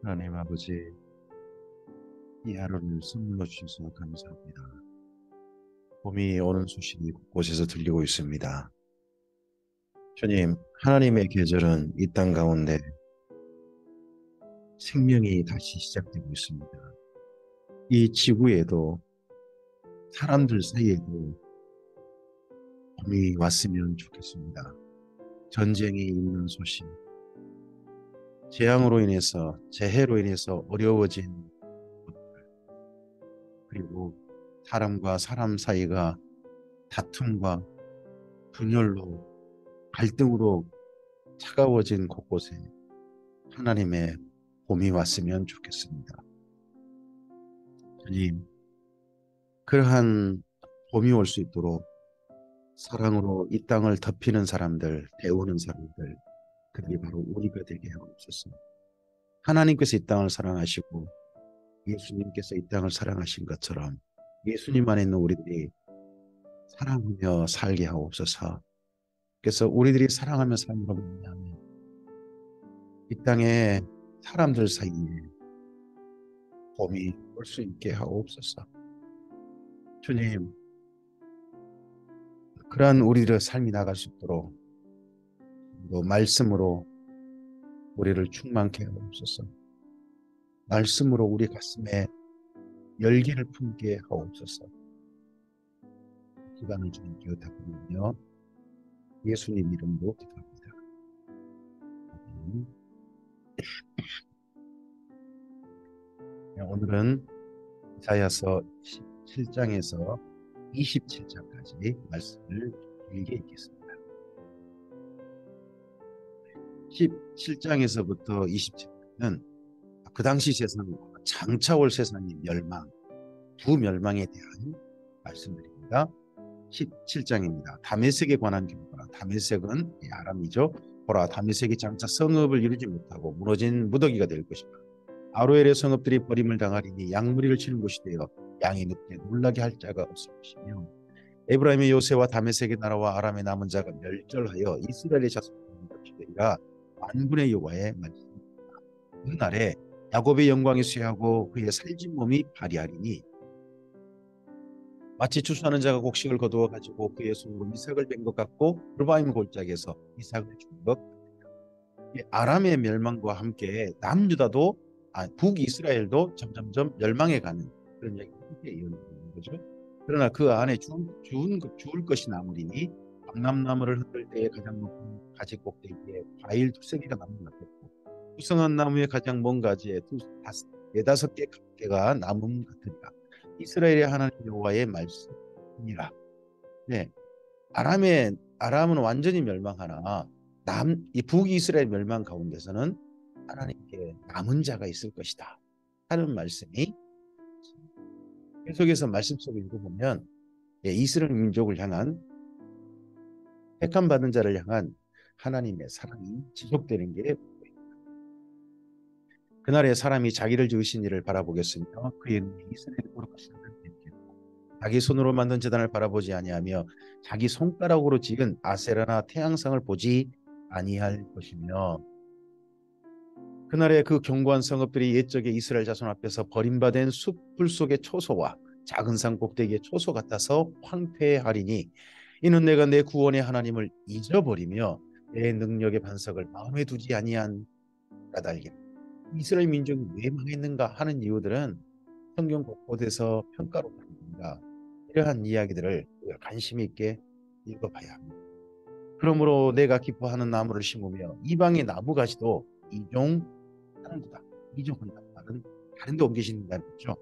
하나님 아버지, 이 하루를 선물로 주셔서 감사합니다. 봄이 오는 소식이 곳곳에서 들리고 있습니다. 주님, 하나님의 계절은 이 땅 가운데 생명이 다시 시작되고 있습니다. 이 지구에도 사람들 사이에도 봄이 왔으면 좋겠습니다. 전쟁이 있는 소식, 재앙으로 인해서, 재해로 인해서 어려워진 것들, 그리고 사람과 사람 사이가 다툼과 분열로 갈등으로 차가워진 곳곳에 하나님의 봄이 왔으면 좋겠습니다. 주님, 그러한 봄이 올 수 있도록 사랑으로 이 땅을 덮이는 사람들, 데우는 사람들, 그들이 바로 우리가 되게 하옵소서. 하나님께서 이 땅을 사랑하시고 예수님께서 이 땅을 사랑하신 것처럼 예수님 안에 있는 우리들이 사랑하며 살게 하옵소서. 그래서 우리들이 사랑하며 삶으로 말미암아 이 땅에 사람들 사이에 봄이 올 수 있게 하옵소서. 주님, 그러한 우리들의 삶이 나갈 수 있도록 또 말씀으로 우리를 충만케 하옵소서. 말씀으로 우리 가슴에 열기를 품게 하옵소서. 기간을 주님께 부탁드리며 예수님 이름으로 기도합니다. 아멘. 오늘은 이사야서 17장에서 27장까지 말씀을 길게 읽겠습니다. 17장에서부터 27장은 그 당시 세상, 장차 올 세상의 멸망, 두 멸망에 대한 말씀드립니다. 17장입니다. 다메섹에 관한 경고라. 다메섹은 아람이죠. 보라, 다메섹이 장차 성읍을 이루지 못하고 무너진 무더기가 될 것이다. 아로엘의 성읍들이 버림을 당하리니 양무리를 치는 곳이 되어 양이 눕게 놀라게 할 자가 없을 것이며 에브라임의 요새와 다메섹의 나라와 아람의 남은 자가 멸절하여 이스라엘의 자손이 것이 되리라. 만군의 여호와의 말씀입니다. 그 날에 야곱의 영광이 쇠하고 그의 살진 몸이 발이하리니 마치 추수하는 자가 곡식을 거두어 가지고 그의 손으로 이삭을 뺀 것 같고 르바임 골짜기에서 이삭을 준 것 같으니라. 아람의 멸망과 함께 남유다도 북이스라엘도 점점점 멸망해 가는 그런 얘기가 함께 이어지는 거죠. 그러나 그 안에 죽을 것이 남으리니 박람나무를 흔들 때에 가장 높은 가지 꼭대기에 과일 두세 개가 남은 것 같았고 부성한 나무의 가장 먼 가지에 네다섯 개가 남은 것 같으리라. 이스라엘의 하나님 여호와의 말씀이라. 네, 아람은 완전히 멸망하나 이 북이스라엘 멸망 가운데서는 하나님께 남은 자가 있을 것이다 하는 말씀이 계속해서 말씀 속에 읽어보면 이스라엘 민족을 향한 택함 받은 자를 향한 하나님의 사랑이 지속되는 게 그날에 사람이 자기를 지으신 이를 바라보겠으며 그의 눈이 이스라엘의 거룩하신 이를 뵙겠고 자기 손으로 만든 제단을 바라보지 아니하며 자기 손가락으로 지은 아세라나 태양상을 보지 아니할 것이며 그날에 그 견고한 성읍들이 옛적의 이스라엘 자손 앞에서 버림받은 숲풀 속의 초소와 작은 산 꼭대기의 초소 같아서 황폐하리니 이는 내가 내 구원의 하나님을 잊어버리며 내 능력의 반석을 마음에 두지 아니한 까닭이라. 이스라엘 민족이 왜 망했는가 하는 이유들은 성경 곳곳에서 평가로 나옵니다. 이러한 이야기들을 관심 있게 읽어봐야 합니다. 그러므로 내가 기뻐하는 나무를 심으며 이방의 나무가지도 이종하는도다. 이종한다는 말은 다른 데 옮기신다는 거죠.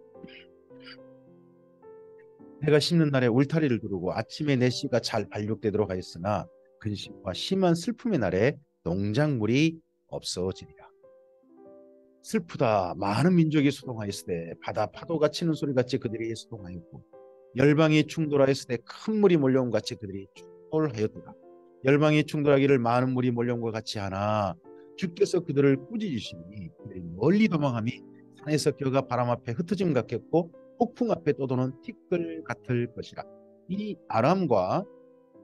내가 심는 날에 울타리를 두르고 아침에 내 씨가 잘 발육되도록 하였으나 근심과 심한 슬픔의 날에 농작물이 없어지리라. 슬프다. 많은 민족이 소동하였으되 바다 파도가 치는 소리 같이 그들이 소동하였고 열방이 충돌하였을 때 큰 물이 몰려온 같이 그들이 충돌하였도다. 열방이 충돌하기를 많은 물이 몰려온 것 같이 하나 주께서 그들을 꾸짖으시니 그들이 멀리 도망함이 산에서 겨가 바람 앞에 흩어짐 같겠고 폭풍 앞에 떠도는 티끌 같을 것이라. 이 아람과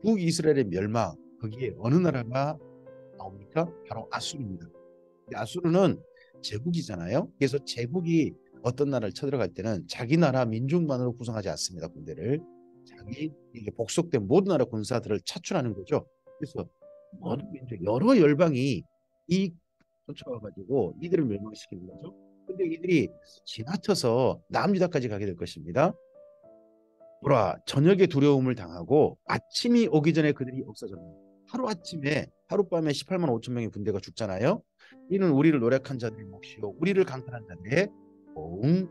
북이스라엘의 멸망, 거기에 어느 나라가 나옵니까? 바로 아수르입니다. 아수르는 제국이잖아요. 그래서 제국이 어떤 나라를 쳐들어갈 때는 자기 나라 민족만으로 구성하지 않습니다. 군대를 자기 이게 복속된 모든 나라 군사들을 차출하는 거죠. 그래서 모든 민족 여러 열방이 이 쫓아와 가지고 이들을 멸망시키는 거죠. 근데 이들이 지나쳐서 남유다까지 가게 될 것입니다. 보라, 저녁에 두려움을 당하고 아침이 오기 전에 그들이 없어졌다. 하루아침에 하룻밤에 18만 5천 명의 군대가 죽잖아요. 이는 우리를 노력한 자들의 몫이요 우리를 강탈한 자들의 공.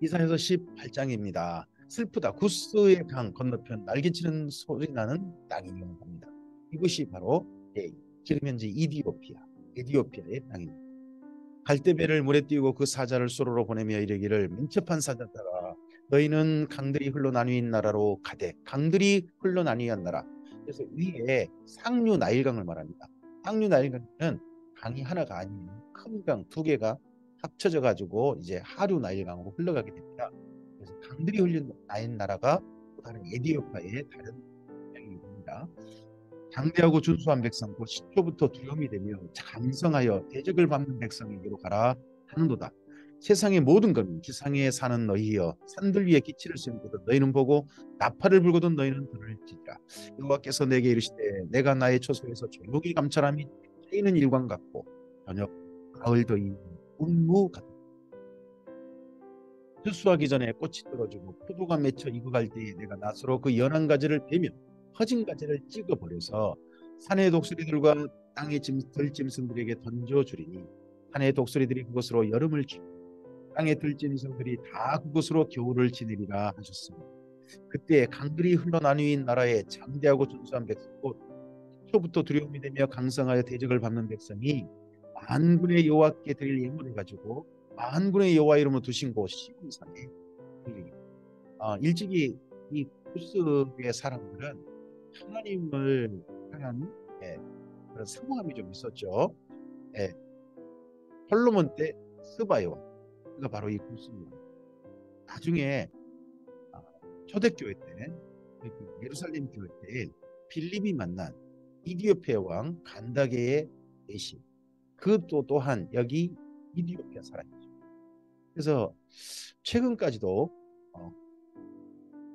이사야서 18장입니다. 슬프다. 구스의 강 건너편 날개치는 소리 나는 땅이며 합니다. 이것이 바로 지금 현재 에디오피아의 땅입니다. 갈대배를 물에 띄우고 그 사자를 수로로 보내며 이르기를 민첩한 사자들아 너희는 강들이 흘러 나뉘인 나라로 가되 강들이 흘러 나뉘한 나라. 그래서 위에 상류 나일강을 말합니다. 상류 나일강은 강이 하나가 아닌 큰 강 두 개가 합쳐져 가지고 이제 하류 나일강으로 흘러가게 됩니다. 그래서 강들이 흘러 나인 나라가 또 다른 에디오피아의 다른 땅입니다. 장대하고 준수한 백성 곧 시초부터 두려움이 되며 강성하여 대적을 받는 백성에게로 가라 하는도다. 세상의 모든 것 지상에 사는 너희여 산들 위에 기치를 세우거든 너희는 보고 나팔을 불거든 너희는 들을지니라. 여호와께서 내게 이르시되 내가 나의 처소에서 조용히 감찰함이 트이는 일광 같고 저녁 가을 더위 운무 같다. 추수하기 전에 꽃이 떨어지고 포도가 맺혀 익어갈 때에 내가 낫으로 그 연한 가지를 베며 허진 가지를 찍어버려서 산의 독수리들과 땅의 들짐승들에게 던져주리니 산의 독수리들이 그것으로 여름을 지고 땅의 들짐승들이 다 그것으로 겨울을 지내리라 하셨습니다. 그때 강들이 흘러나뉘인 나라에 장대하고 준수한 백성 곧 초부터 두려움이 되며 강성하여 대적을 받는 백성이 만군의 여호와께 드릴 예물을 가지고 만군의 여호와 이름으로 두신 곳 시온산에 일찍이 이 구스의 사람들은 하나님을 향한 그런 사모함이 좀 있었죠. 솔로몬 때 스바요, 그가 바로 이 구스입니다. 나중에 초대교회 때 예루살렘 교회 때 빌립이 만난 이디오피아 왕 간다게의 내시, 그도 또한 여기 이디오피아 사람이죠. 그래서 최근까지도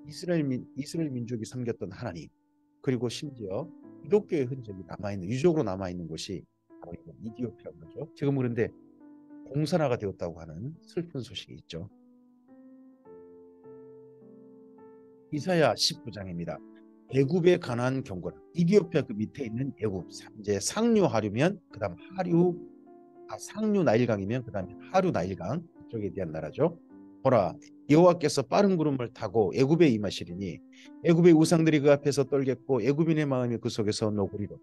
이스라엘 민족이 섬겼던 하나님, 그리고 심지어 기독교의 흔적이 남아있는, 유적으로 남아있는 곳이 바로 이디오피아인 거죠. 지금 그런데 공산화가 되었다고 하는 슬픈 소식이 있죠. 이사야 19장입니다. 애굽에 관한 경고라. 이디오피아 그 밑에 있는 애굽, 이제 상류 하류면 그다음 상류 나일강이면 그다음에 하류 나일강 쪽에 대한 나라죠. 보라, 여호와께서 빠른 구름을 타고 애굽에 임하시리니 애굽의 우상들이 그 앞에서 떨겠고 애굽인의 마음이 그 속에서 노구리로다.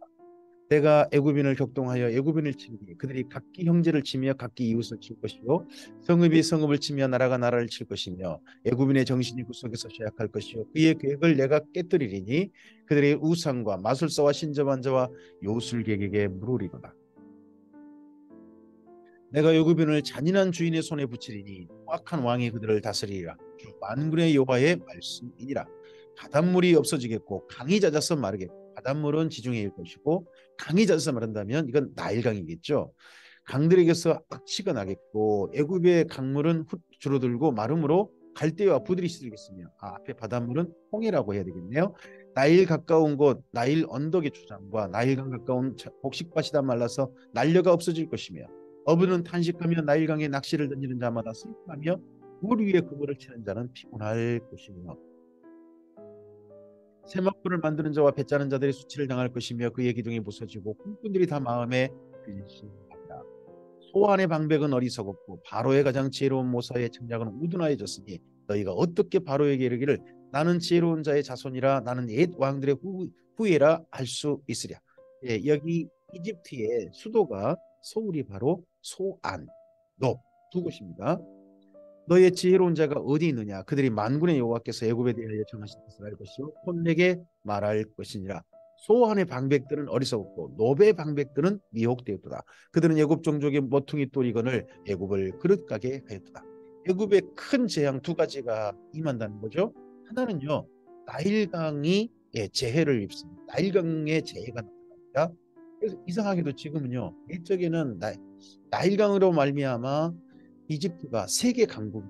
내가 애굽인을 격동하여 애굽인을 치리니 그들이 각기 형제를 치며 각기 이웃을 칠 것이요 성읍이 성읍을 치며 나라가 나라를 칠 것이며 애굽인의 정신이 그 속에서 쇠약할 것이요 그의 계획을 내가 깨뜨리리니 그들의 우상과 마술사와 신접한 자와 요술객에게 물으리로다. 내가 애굽인을 잔인한 주인의 손에 붙이리니 포악한 왕이 그들을 다스리리라. 주 만군의 여호와의 말씀이니라. 바닷물이 없어지겠고 강이 잦아서 마르겠고, 바닷물은 지중해일 것이고 강이 잦아서 마른다면 이건 나일강이겠죠. 강들에게서 악취가 나겠고 애굽의 강물은 줄어들고 마름으로 갈대와 부들이 시들겠으며 앞에 바닷물은 홍해라고 해야 되겠네요. 나일 가까운 곳 나일 언덕의 주장과 나일강 가까운 복식밭이 다 말라서 난려가 없어질 것이며 어부는 탄식하며 나일강에 낚시를 던지는 자마다 슬퍼하며 물 위에 그물을 치는 자는 피곤할 것이며 세마포를 만드는 자와 배 짜는 자들의 수치를 당할 것이며 그의 기둥이 부서지고 꿈꾼들이 다 마음에 근심하리라. 소환의 방백은 어리석었고 바로의 가장 지혜로운 모사의 청략은 우둔하여졌으니 너희가 어떻게 바로에게 이르기를 나는 지혜로운 자의 자손이라 나는 옛 왕들의 후예라 할 수 있으랴. 여기 이집트의 수도가 서울이 바로 소안, 높 두 곳입니다. 너의 지혜로운 자가 어디 있느냐? 그들이 만군의 여호와께서 애굽에 대하여 정하신 것을 알 것이요 폰에게 말할 것이니라. 소환의 방백들은 어리석었고 노베의 방백들은 미혹되었도다. 그들은 애굽 종족의 모퉁이 똘이건을 애굽을 그릇가게 하였도다. 애굽의 큰 재앙 두 가지가 임한다는 거죠. 하나는요, 나일강이 재해를 입습니다. 나일강의 재해가 나타납니다. 그래서 이상하게도 지금은요. 이쪽에는 나일강으로 말미암아 이집트가 세계 강국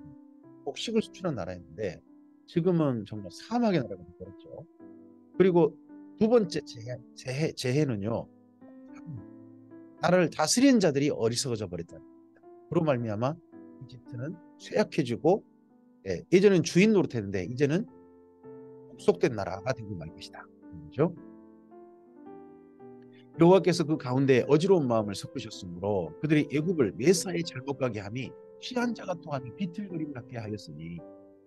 곡식을 수출한 나라였는데 지금은 정말 사막의 나라가 되었죠. 그리고 두 번째 재해는요. 나라를 다스리는 자들이 어리석어져 버렸다. 그로 말미암아 이집트는 쇠약해지고 예전엔 주인 노릇했는데 이제는 속된 나라가 되고 말 것이다. 그렇죠? 여호와께서 그 가운데 어지러운 마음을 섞으셨으므로 그들이 애굽을 매사에 잘못 가게 함이 취한 자가 통하며 비틀거림을 갖게 하였으니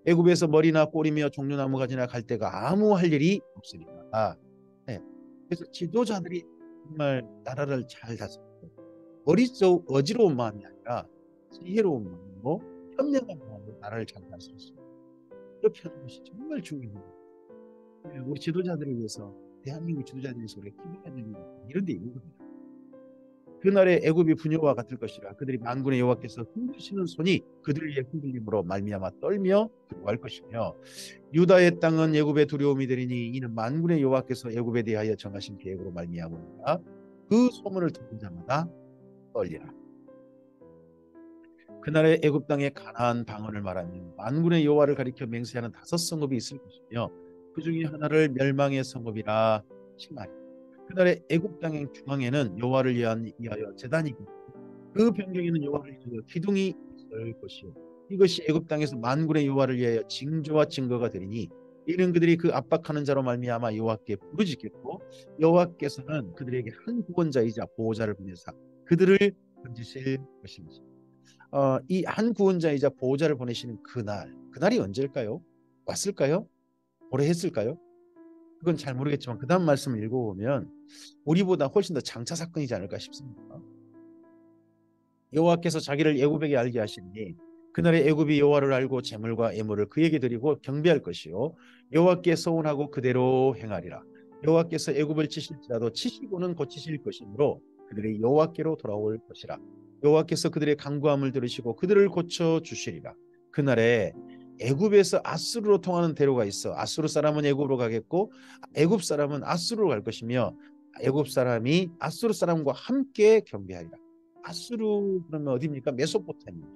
애굽에서 머리나 꼬리며 종려나무 가지나 갈 데가 아무 할 일이 없으니까. 네. 그래서 지도자들이 정말 나라를 잘 다스리고 어지러운 마음이 아니라 지혜로운 마음으로 현명한 마음으로 나라를 잘 다스렸습니다. 이렇게 하는 것이 정말 중요합니다. 우리 지도자들을 위해서 대한민국 지도자들을 위해서 우리가 기도해야 되는 이런 데 있는 겁니다. 그날의 애굽이 분요와 같을 것이라 그들이 만군의 여호와께서 흔드시는 손이 그들 위에 흔들림으로 말미암아 떨며 두려워할 것이며 유다의 땅은 애굽의 두려움이 되리니 이는 만군의 여호와께서 애굽에 대하여 정하신 계획으로 말미암으니라. 그 소문을 듣는 자마다 떨리라. 그날의 애굽 땅에 가나안 방언을 말하며 만군의 여호와를 가리켜 맹세하는 5성읍이 있을 것이며 그 중에 하나를 멸망의 성읍이라 칭하리. 그날의 애굽 땅의 중앙에는 여호와를 위하여 제단이 있고 그 변경에는 여호와를 위하여 기둥이 있을 것이요 이것이 애굽 땅에서 만군의 여호와를 위하여 징조와 증거가 되리니 이는 그들이 그 압박하는 자로 말미암아 여호와께 부르짖겠고 여호와께서는 그들에게 한 구원자이자 보호자를 보내사 그들을 건지실 것입니다. 이 한 구원자이자 보호자를 보내시는 그날이 언제일까요? 왔을까요? 오래 했을까요? 그건 잘 모르겠지만 그 다음 말씀을 읽어보면 우리보다 훨씬 더 장차 사건이지 않을까 싶습니다. 여호와께서 자기를 애굽에게 알게 하시니 그날에 애굽이 여호와를 알고 제물과 예물을 그에게 드리고 경배할 것이요 여호와께 서운하고 그대로 행하리라. 여호와께서 애굽을 치실지라도 치시고는 고치실 것이므로 그들이 여호와께로 돌아올 것이라. 여호와께서 그들의 간구함을 들으시고 그들을 고쳐 주시리라. 그날에 애굽에서 아수르로 통하는 대로가 있어 아수르 사람은 애굽으로 가겠고 애굽 사람은 아수르로 갈 것이며 애굽 사람이 아수르 사람과 함께 경배하리라. 아수르 그러면 어디입니까? 메소포타미아.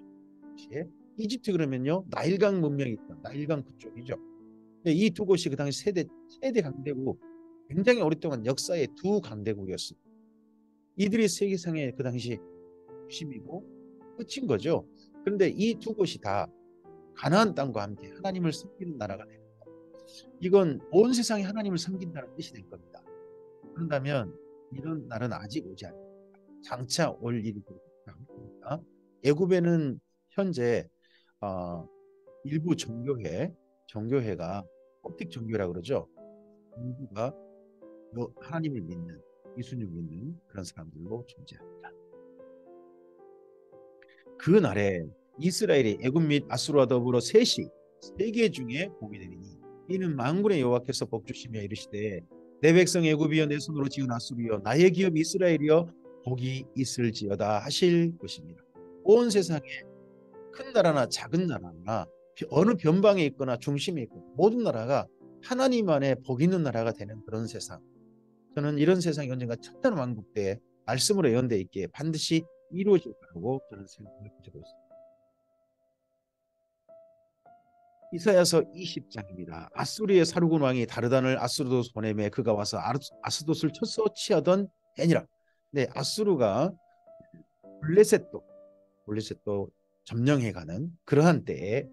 이집트 그러면요 나일강 문명이 있다. 나일강 그쪽이죠. 이 두 곳이 그 당시 세대 강대국 굉장히 오랫동안 역사의 두 강대국이었습니다. 이들이 세계상의 그 당시 중심이고 끝인 거죠. 그런데 이 두 곳이 다 가나안 땅과 함께 하나님을 섬기는 나라가 됩니다. 이건 온 세상이 하나님을 섬긴다는 뜻이 될 겁니다. 그런다면 이런 날은 아직 오지 않습니다. 장차 올 일이 됩니다. 애굽에는 현재 일부 종교회가 kop틱 종교라고 그러죠. 일부가 하나님을 믿는 예수님을 믿는 그런 사람들로 존재합니다. 그 날에 이스라엘이 애굽 및 아수르와 더불어 셋이 세계 중에 복이 되리니 이는 만군의 여호와께서 복 주시며 이르시되 내 백성 애굽이여 내 손으로 지은 아수르여 나의 기업 이스라엘이여 복이 있을지어다 하실 것입니다. 온 세상에 큰 나라나 작은 나라나 어느 변방에 있거나 중심에 있거나 모든 나라가 하나님 안에 복 있는 나라가 되는 그런 세상. 저는 이런 세상이 언젠가 천년 왕국 때 말씀으로 예언되어 있기에 반드시 이루어질 거라고 저는 생각을 가지고 있습니다. 이사야서 20장입니다. 아수르의 사르곤 왕이 다르단을 아수르도 보내매 그가 와서 아스돗을 쳐서 취하던 해니라. 네, 아수르가 블레셋도 점령해가는 그러한 때에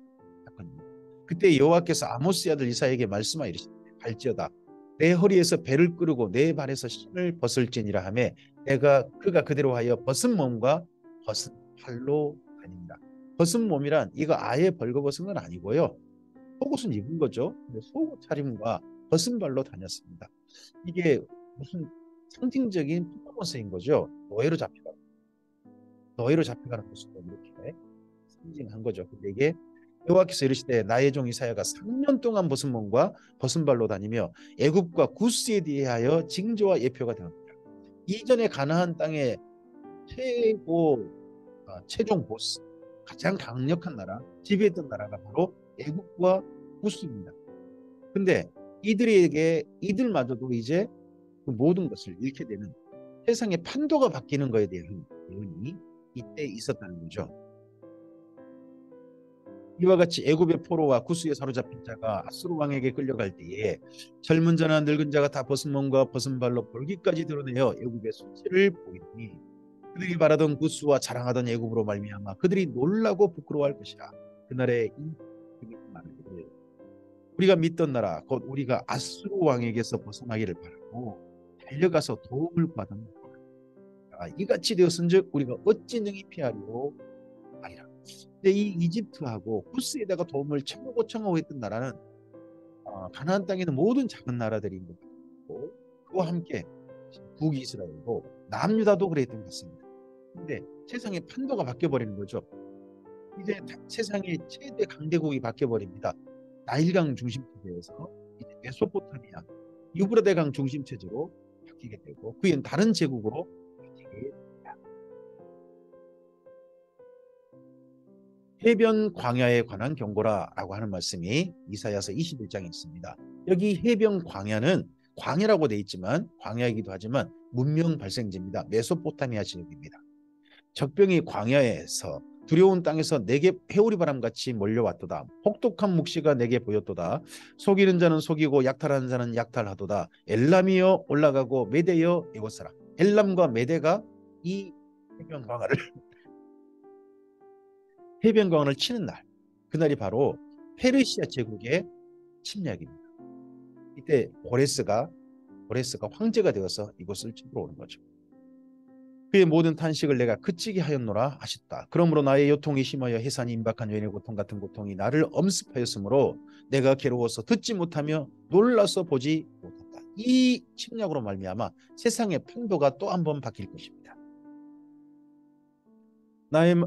사건입니다. 그때 여호와께서 아모스의 아들 이사야에게 말씀하여 이르시되 갈지어다 내 허리에서 배를 끄르고 내 발에서 신을 벗을지니라 하매 그가 그대로 하여 벗은 몸과 벗은 팔로 다닙니다. 벗은 몸이란 이거 아예 벌거벗은 건 아니고요. 속옷은 입은 거죠. 속옷 차림과 벗은 발로 다녔습니다. 이게 무슨 상징적인 퍼포먼스인 거죠. 노예로 잡혀가는 모습을 이렇게 상징한 거죠. 근데 이게 여호와께서 이르시되 나의 종 이사야가 3년 동안 벗은 몸과 벗은 발로 다니며 애굽과 구스에 대하여 징조와 예표가 되었습니다. 이전에 가나안 땅의 최종 보스, 가장 강력한 나라, 지배했던 나라가 바로 애굽과 구스입니다. 근데 이들마저도 이제 그 모든 것을 잃게 되는 세상의 판도가 바뀌는 것에 대한 예언이 이때 있었다는 거죠. 이와 같이 애굽의 포로와 구스에 사로잡힌 자가 아수르 왕에게 끌려갈 때에 젊은 자나 늙은 자가 다 벗은 몸과 벗은 발로 볼기까지 드러내어 애굽의 수치를 보이니 그들이 바라던 구스와 자랑하던 애굽으로 말미암아 그들이 놀라고 부끄러워할 것이라. 그날에 이 말을 우리가 믿던 나라 곧 우리가 아수르 왕에게서 벗어나기를 바라고 달려가서 도움을 구하던 나라 이같이 되었은즉 우리가 어찌 능히 피하리오 아니라. 근데 이 이집트하고 구스에다가 도움을 청하고 했던 나라는 가나안 땅에 있는 모든 작은 나라들인 것 같고 그와 함께 북이스라엘도 남유다도 그랬던 것 같습니다. 근데 세상의 판도가 바뀌어버리는 거죠. 이제 세상의 최대 강대국이 바뀌어버립니다. 나일강 중심 체제에서 이제 메소포타미아, 유브라데강 중심 체제로 바뀌게 되고 그엔 다른 제국으로 바뀌게 됩니다. 해변 광야에 관한 경고라라고 하는 말씀이 이사야서 21장에 있습니다. 여기 해변 광야는 광야라고 돼 있지만 광야이기도 하지만 문명 발생지입니다. 메소포타미아 지역입니다. 적병이 광야에서 두려운 땅에서 내게 회오리 바람같이 몰려왔도다. 혹독한 묵시가 내게 보였도다. 속이는 자는 속이고 약탈하는 자는 약탈하도다. 엘람이여 올라가고 메대여 이곳으라. 엘람과 메대가 이 해변 광원을 치는 날, 그날이 바로 페르시아 제국의 침략입니다. 이때 고레스가 황제가 되어서 이곳을 치러 오는 거죠. 그의 모든 탄식을 내가 그치게 하였노라 하셨다. 그러므로 나의 요통이 심하여 해산이 임박한 여인의 고통 같은 고통이 나를 엄습하였으므로 내가 괴로워서 듣지 못하며 놀라서 보지 못했다. 이 침략으로 말미암아 세상의 판도가 또 한 번 바뀔 것입니다.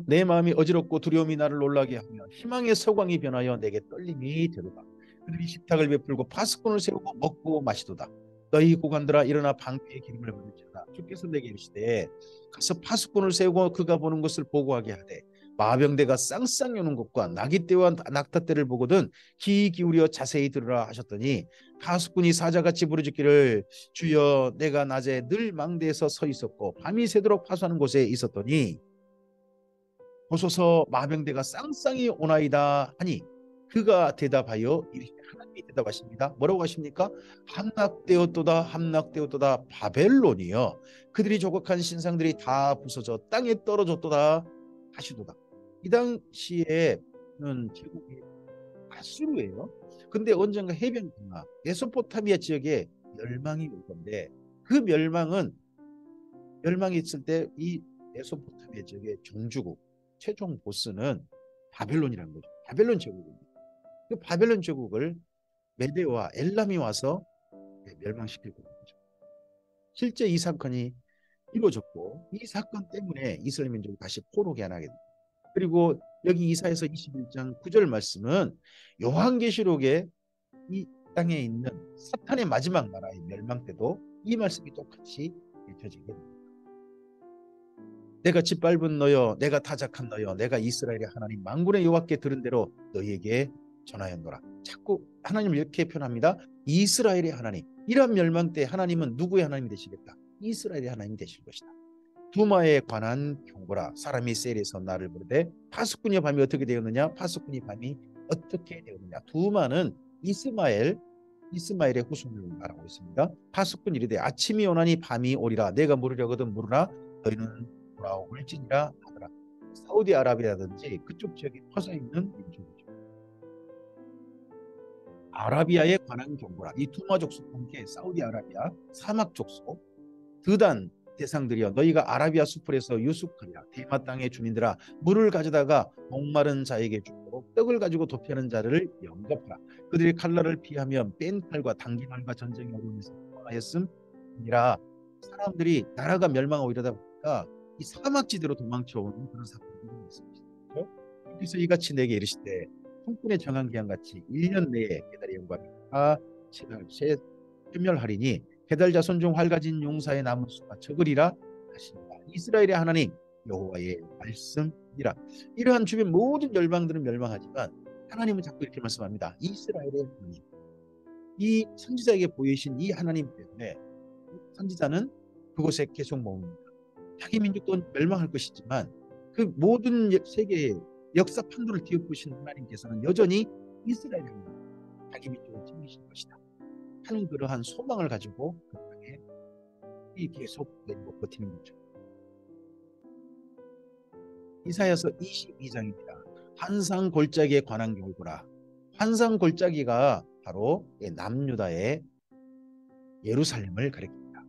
내 마음이 어지럽고 두려움이 나를 놀라게 하며 희망의 서광이 변하여 내게 떨림이 되도다. 그들이 식탁을 베풀고 파수꾼을 세우고 먹고 마시도다. 너희 고관들아 일어나 방패의 기름을 받을지어다. 주께서 내게 이르시되 가서 파수꾼을 세우고 그가 보는 것을 보고하게 하되 마병대가 쌍쌍 여는 것과 나귀떼와 낙타떼를 보거든 귀 기울여 자세히 들으라 하셨더니 파수꾼이 사자같이 부르짖기를 주여 내가 낮에 늘 망대에서 서 있었고 밤이 새도록 파수하는 곳에 있었더니 보소서 마병대가 쌍쌍이 오나이다 하니 그가 대답하여 하나님이 대답하십니다. 뭐라고 하십니까? 함락되었도다 함락되었도다 바벨론이여 그들이 조각한 신상들이 다 부서져 땅에 떨어졌도다 하시도다. 이 당시에는 제국이 아수르예요. 근데 언젠가 해변가나 메소포타미아 지역에 멸망이 올 건데 그 멸망이 있을 때 이 메소포타미아 지역의 종주국 최종 보스는 바벨론이라는 거죠. 바벨론 제국입니다. 그 바벨론 제국을 메데와 엘람이 와서 멸망시킬 거죠. 실제 이 사건이 이루어졌고 이 사건 때문에 이스라엘 민족이 다시 포로 귀환하게 됩니다. 그리고 여기 이사야서 21장 9절 말씀은 요한계시록에 이 땅에 있는 사탄의 마지막 나라의 멸망 때도 이 말씀이 똑같이 읽혀지게 됩니다. 내가 짓밟은 너여 내가 타작한 너여 내가 이스라엘의 하나님 만군의 여호와께 들은 대로 너희에게 전하였노라. 자꾸 하나님을 이렇게 표현합니다. 이스라엘의 하나님. 이러한 멸망 때 하나님은 누구의 하나님이 되시겠다? 이스라엘의 하나님이 되실 것이다. 두마에 관한 경고라. 사람이 셀에서 나를 부르되 파수꾼이 밤이 어떻게 되었느냐? 파수꾼이 밤이 어떻게 되었느냐? 두마는 이스마엘의 후손을 말하고 있습니다. 파수꾼 이르되 아침이 오나니 밤이 오리라. 내가 물으려거든 물으라. 너희는 돌아올지니라 하더라. 사우디아라비아라든지 그쪽 지역에 퍼져 있는 민족이죠. 아라비아에 관한 경고라. 이 두마 족속과 함께 사우디아라비아 사막 족속 드단 대상들이여 너희가 아라비아 수풀에서 유숙하리라. 대마 땅의 주민들아 물을 가져다가 목마른 자에게 주고 떡을 가지고 도피하는 자를 영접하라. 그들이 칼날을 피하며 뺀 칼과 당긴 활과 전쟁의 어려움에서 도망하였음이라. 사람들이 나라가 멸망하고 이러다 보니까 이 사막지대로 도망쳐오는 그런 사건이 있습니다. 그래서 이같이 내게 이르시되 성군의 정한 기한같이 1년 내에 게달의 영광이 다 멸하리니 게달 자손 중 활가진 용사의 남은 수가 적으리라 하십니다. 이스라엘의 하나님 여호와의 말씀이라. 이러한 주변 모든 열방들은 멸망하지만 하나님은 자꾸 이렇게 말씀합니다. 이스라엘의 하나님. 이 선지자에게 보이신 이 하나님 때문에 선지자는 그곳에 계속 머뭅니다. 자기 민족도 멸망할 것이지만 그 모든 세계의 역사 판도를 뒤엎으신 하나님께서는 여전히 이스라엘을 자기 민족을 챙기실 것이다 하는 그러한 소망을 가지고 그 땅에 계속 버티는 거죠. 이사야서 22장입니다. 환상골짜기에 관한 경고라. 환상골짜기가 바로 남유다의 예루살렘을 가리킵니다.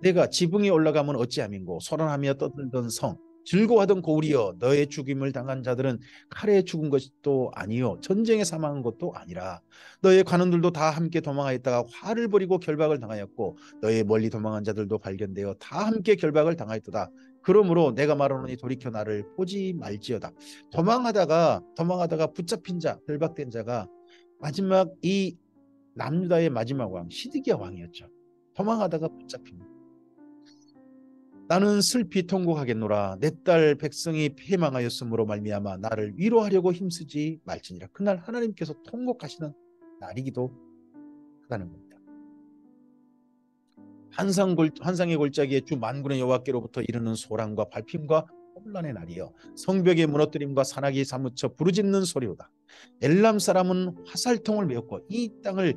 내가 지붕에 올라가면 어찌함인고 소란하며 떠들던 성 즐거워하던 고울이여 너의 죽임을 당한 자들은 칼에 죽은 것도 아니요 전쟁에 사망한 것도 아니라 너의 관원들도 다 함께 도망하였다가 화를 벌이고 결박을 당하였고 너의 멀리 도망한 자들도 발견되어 다 함께 결박을 당하였도다. 그러므로 내가 말하노니 돌이켜 나를 보지 말지어다. 도망하다가 붙잡힌 자 결박된 자가 마지막 이 남유다의 마지막 왕 시드기야 왕이었죠. 도망하다가 붙잡힙니다. 나는 슬피 통곡하겠노라. 내 딸 백성이 패망하였으므로 말미암아 나를 위로하려고 힘쓰지 말지니라. 그날 하나님께서 통곡하시는 날이기도 하다는 겁니다. 환상의 골짜기에 주 만군의 여호와께로부터 이르는 소란과 발핌과 혼란의 날이여 성벽의 무너뜨림과 산악이 사무쳐 부르짖는 소리로다. 엘람 사람은 화살통을 메웠고 이 땅을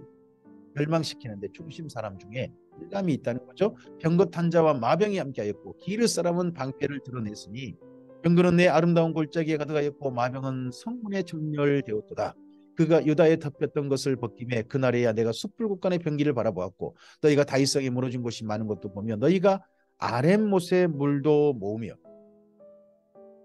멸망시키는데 중심 사람 중에 일람이 있다는 거죠. 병거 탄자와 마병이 함께하였고 기르 사람은 방패를 드러냈으니 병거는 내 아름다운 골짜기에 가득하였고 마병은 성문에 정렬되었도다. 그가 유다에 덮였던 것을 벗김에 그날에야 내가 숯불 곳간의 병기를 바라보았고 너희가 다윗성에 무너진 곳이 많은 것도 보며 너희가 아렘못의 물도 모으며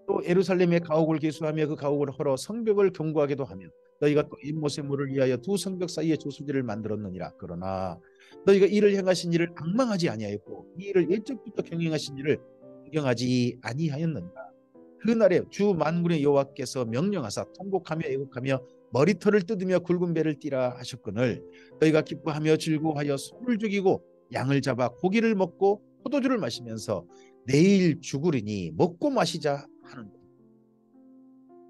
또 예루살렘의 가옥을 계수하며 그 가옥을 헐어 성벽을 견고하게도 하며 너희가 또 임못의 물을 위하여 두 성벽 사이에 조수지를 만들었느니라. 그러나 너희가 이를 행하신 일을 악망하지 아니하였고 이 일을 옛적부터 경영하신 일을 구경하지 아니하였느니라. 그날에 주 만군의 여호와께서 명령하사 통곡하며 애곡하며 머리털을 뜯으며 굵은 배를 띠라 하셨거늘 너희가 기뻐하며 즐거워하여 소를 죽이고 양을 잡아 고기를 먹고 포도주를 마시면서 내일 죽으리니 먹고 마시자 하는 거예요.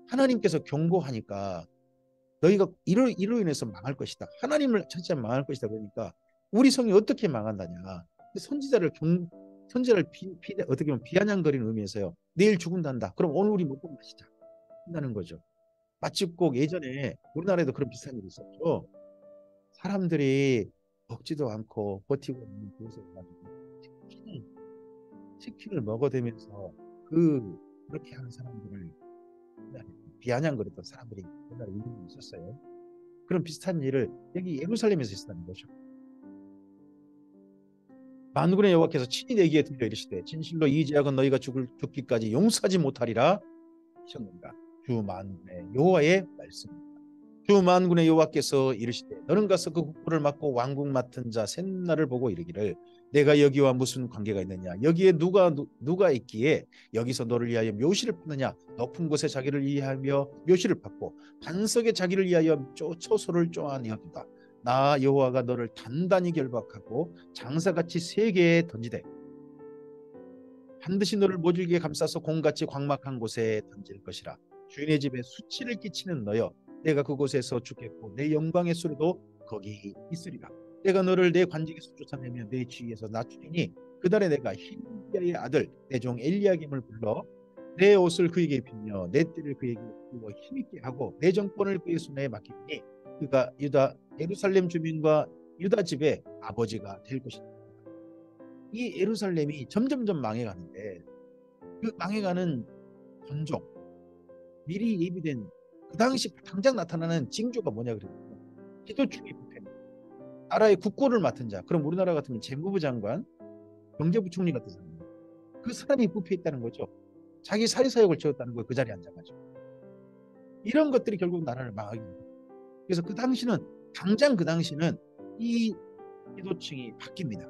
하나님께서 경고하니까 너희가 이로 인해서 망할 것이다. 하나님을 찾지만 망할 것이다. 그러니까 우리 성이 어떻게 망한다냐. 선지자를 어떻게 보면 비아냥거리는 의미에서요. 내일 죽는단다. 그럼 오늘 우리 먹고 마시자 한다는 거죠. 마치 꼭 예전에 우리나라에도 그런 비슷한 일이 있었죠. 사람들이 먹지도 않고 버티고 있는 그것을 가지고 치킨을 먹어대면서 그렇게 하는 사람들을 비아냥거렸던 사람들이 옛날에 있었어요. 그런 비슷한 일을 여기 예루살렘에서 있었다는 거죠. 만군의 여호와께서 친히 내게 들려 이르시되 진실로 이 죄악은 너희가 죽기까지 용서하지 못하리라 하셨느니라. 주 만군의 여호와의 말씀입니다. 주 만군의 여호와께서 이르시되 너는 가서 그 국부를 맡고 왕국 맡은 자 셋나를 보고 이르기를 내가 여기와 무슨 관계가 있느냐 여기에 누가 있기에 여기서 너를 위하여 묘시를 받느냐 높은 곳에 자기를 위하여 묘시를 받고 반석에 자기를 위하여 초소를 쪼아내었도다. 나 여호와가 너를 단단히 결박하고 장사같이 세계에 던지되 반드시 너를 모질게 감싸서 공같이 광막한 곳에 던질 것이라. 주인의 집에 수치를 끼치는 너여 내가 그곳에서 죽겠고 내 영광의 소리도 거기 있으리라. 내가 너를 내 관직에서 쫓아내며 내 지위에서 낮추리니 그날에 내가 hilkiah의 아들 내 종 엘리야김을 불러 내 옷을 그에게 입히며 내 띠를 그에게 입히고 힘있게 하고 내 정권을 그의 손에 맡기니 그가 예루살렘 주민과 유다 집의 아버지가 될 것이다. 이 예루살렘이 점점점 망해가는데 그 망해가는 건조 미리 예비된 그 당시 당장 나타나는 징조가 뭐냐 그러면 기도축이 부패입니다. 나라의 국고를 맡은 자, 그럼 우리나라 같으면 재무부 장관, 경제부총리 같은 사람, 그 사람이 부패했다는 거죠. 자기 사리사욕을 지었다는 거예요. 그 자리에 앉아가지고. 이런 것들이 결국 나라를 망하게 됩니다. 그래서 당장 그 당시는 이 기도층이 바뀝니다.